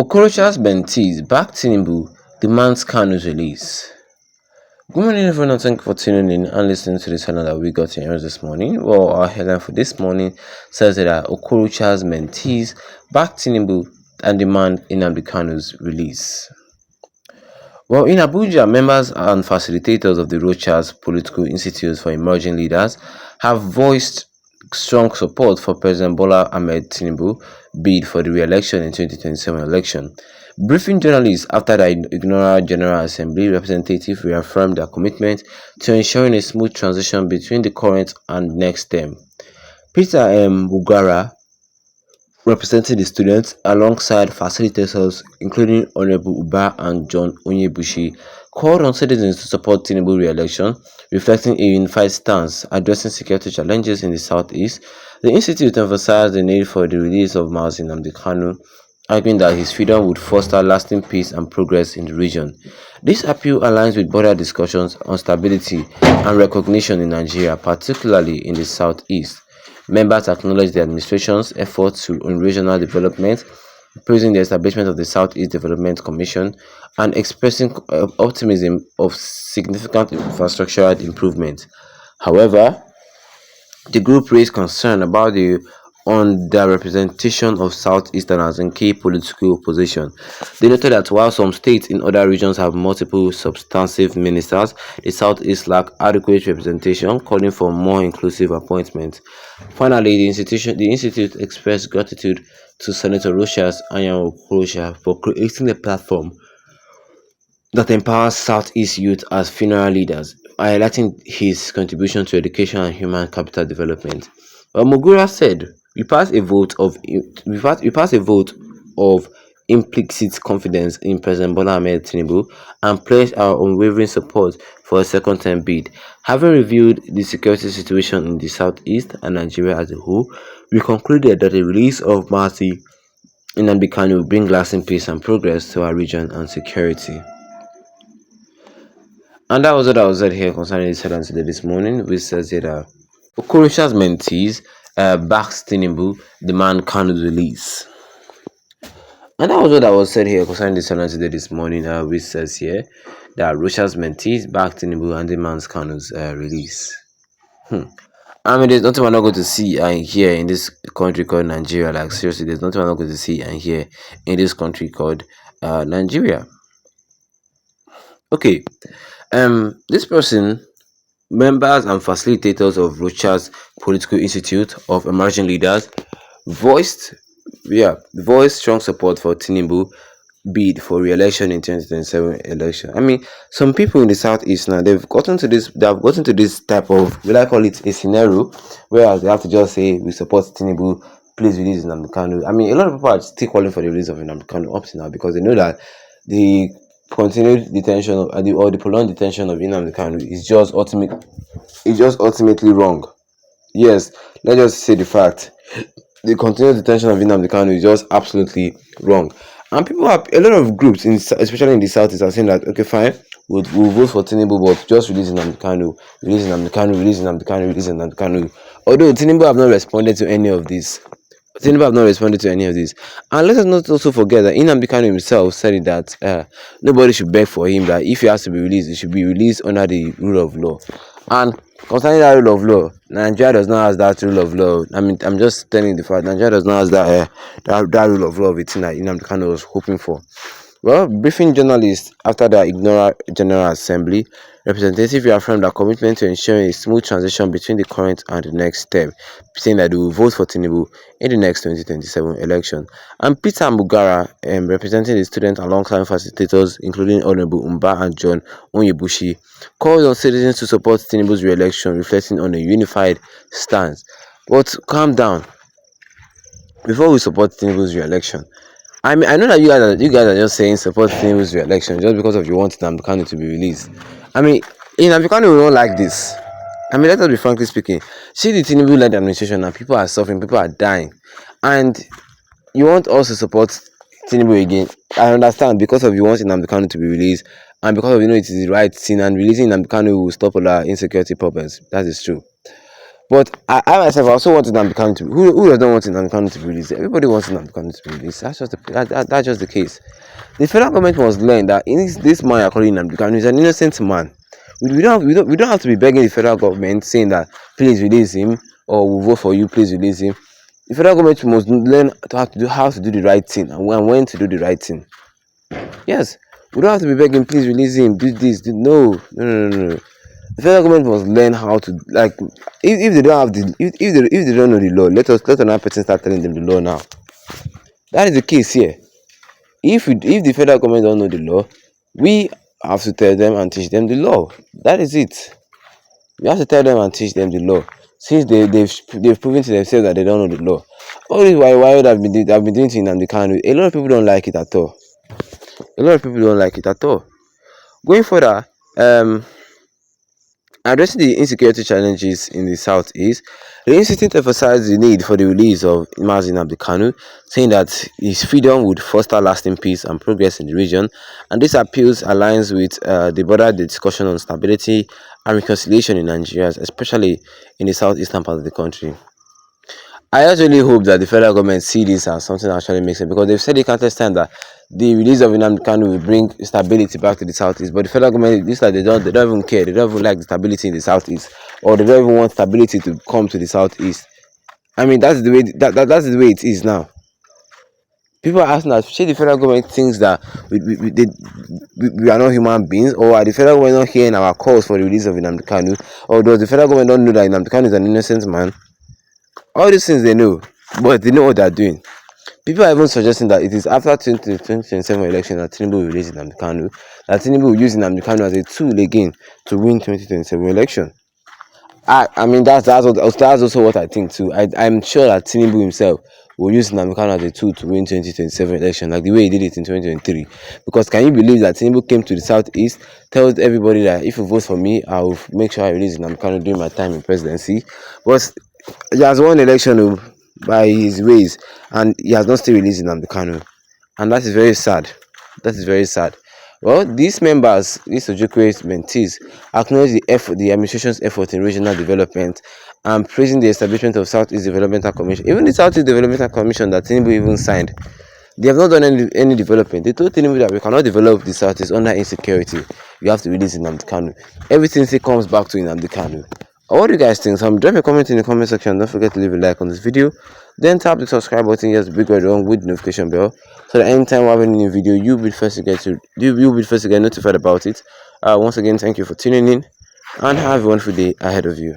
Okorocha's Mentees back Tinubu demands Kanu's release. Good morning, everyone, and thank you for tuning in and listening to this headline that we got in yours this morning. Well, our headline for this morning says that Okorocha's Mentees back Tinubu and demand Nnamdi Kanu's release. Well, in Abuja, members and facilitators of the Rochas Political Institute for Emerging Leaders have voiced strong support for President Bola Ahmed Tinubu bid for the re-election in 2027 election. Briefing journalists after the inaugural General Assembly, representatives reaffirmed their commitment to ensuring a smooth transition between the current and next term. Peter Bugara, representing the students alongside facilitators including Honorable Uba and John Onyebushi, called on citizens to support Tinubu re-election, reflecting a unified stance addressing security challenges in the southeast. The institute emphasized the need for the release of Mazi Nnamdi Kanu, arguing that his freedom would foster lasting peace and progress in the region. This appeal aligns with broader discussions on stability and recognition in Nigeria, particularly in the southeast. Members acknowledged the administration's efforts on regional development, praising the establishment of the Southeast Development Commission and expressing optimism of significant infrastructural improvement. However, the group raised concern about the underrepresentation of Southeasterners in key political positions. They noted that while some states in other regions have multiple substantive ministers, the Southeast lack adequate representation, calling for more inclusive appointments. Finally, the institute expressed gratitude to Senator Rochas and Okorocha for creating a platform that empowers Southeast youth as funeral leaders, highlighting his contribution to education and human capital development. Mogura said, "We passed a vote of implicit confidence in President Bola Ahmed Tinubu and pledged our unwavering support for a second-term bid. Having reviewed the security situation in the southeast and Nigeria as a whole, we concluded that the release of Mazi Nnamdi Kanu will bring lasting peace and progress to our region and security." And that was what I was said here concerning this headline today this morning, which says here that Okorocha's Mentees backs Tinubu demand Kanu's release. And that was what I was said here concerning this headline today this morning, which says here that Rocha's Mentees back Tinubu and demands Kanu's release. I mean, there's nothing we're not going to see and hear in this country called Nigeria. Like, seriously, there's nothing we're not going to see and hear in this country called Nigeria. Okay, this person, members and facilitators of Rocha's Political Institute of Emerging Leaders, voiced strong support for Tinubu bid for re-election in 2027 election. I mean, some people in the southeast now, they've gotten to this type of, will I call it a scenario, whereas they have to just say, we support Tinubu, please release Nnamdi Kanu. I mean, a lot of people are still calling for the release of Nnamdi Kanu up to now because they know that the continued detention or the prolonged detention of Nnamdi Kanu is just ultimately wrong. Yes, let's just say the fact. The continued detention of Nnamdi Kanu is just absolutely wrong. And a lot of groups, especially in the southeast, are saying that, okay, fine, we'll vote for Tinubu, but just release Nnamdi Kanu, release Nnamdi Kanu, release Nnamdi Kanu, release Nnamdi Kanu. Although Tinubu have not responded to any of this. And let us not also forget that Nnamdi Kanu himself said that nobody should beg for him, that if he has to be released, he should be released under the rule of law. And concerning that rule of law, Nigeria does not have that rule of law. I mean, I'm just telling the fact, Nigeria does not have that rule of law of it that Nnamdi Kanu was hoping for. Well, briefing journalists after the inaugural General Assembly, representatives reaffirmed their commitment to ensuring a smooth transition between the current and the next step, saying that they will vote for Tinubu in the next 2027 election. And Peter Mugara, representing the students alongside facilitators including Honorable Umba and John Onyebushi, called on citizens to support Tinubu's re-election, reflecting on a unified stance. But calm down. Before we support Tinubu's re-election, I mean, I know that you guys are just saying support Tinubu's re-election just because of you want Nnamdi Kanu to be released. I mean, Nnamdi Kanu will not like this. I mean, let us be frankly speaking. See the Tinubu-led administration and people are suffering, people are dying, and you want us to support Tinubu again. I understand because of you want Nnamdi Kanu to be released, and because of it is the right thing, and releasing Nnamdi Kanu will stop all our insecurity problems. That is true. But I myself also want Nnamdi Kanu to be. Who does not want Nnamdi Kanu to be released? Everybody wants Nnamdi Kanu to be released. That's just the case. The federal government must learn that this man you're calling Nnamdi Kanu is an innocent man. We don't have to be begging the federal government saying that please release him or we'll vote for you, please release him. The federal government must learn how to do the right thing and when to do the right thing. Yes, we don't have to be begging, please release him, do this, no. The federal government must learn how to, like, if they don't have the if they don't know the law, let another person start telling them the law now. That is the case here. If the federal government don't know the law, we have to tell them and teach them the law. That is it. We have to tell them and teach them the law. Since they've proven to themselves that they don't know the law. All this why I've been doing to Nnamdi Kanu, a lot of people don't like it at all. A lot of people don't like it at all. Going further, addressing the insecurity challenges in the southeast, the institute emphasized the need for the release of Mazi Nnamdi Kanu, saying that his freedom would foster lasting peace and progress in the region, and this appeals aligns with the broader discussion on stability and reconciliation in Nigeria, especially in the southeastern part of the country. I actually hope that the federal government see this as something that actually makes sense, because they've said they can't stand that the release of Nnamdi Kanu will bring stability back to the southeast. But the federal government, this like they don't even care. They don't even like the stability in the southeast, or they don't even want stability to come to the southeast. I mean, that's the way that's the way it is now. People are asking us, should the federal government thinks that we are not human beings, or are the federal government not hearing our calls for the release of Nnamdi Kanu, or does the federal government not know that Nnamdi Kanu is an innocent man? All these things they know, but they know what they're doing. People are even suggesting that it is after 2027 election that Tinubu will release Nnamdi Kanu, that Tinubu will use Nnamdi Kanu as a tool again to win 2027 election. I mean that's also what I think too. I'm sure that Tinubu himself will use Nnamdi Kanu as a tool to win 2027 election, like the way he did it in 2023. Because can you believe that Tinubu came to the southeast, tells everybody that if you vote for me, I will make sure I release Nnamdi Kanu during my time in presidency. But he has won election by his ways, and he has not still released Nnamdi Kanu, and that is very sad. That is very sad. Well, these members, these Ojukwe mentees, acknowledge the administration's effort in regional development, and praising the establishment of Southeast Developmental Commission. Even the Southeast Developmental Commission that Tinubu even signed, they have not done any development. They told Tinubu that we cannot develop the Southeast under insecurity. You have to release Nnamdi Kanu. Everything still comes back to Nnamdi Kanu. What do you guys think? So drop a comment in the comment section. Don't forget to leave a like on this video. Then tap the subscribe button, yes, big red one with notification bell, so that anytime we have any new video, you'll be first to get notified about it. Once again, thank you for tuning in, and have a wonderful day ahead of you.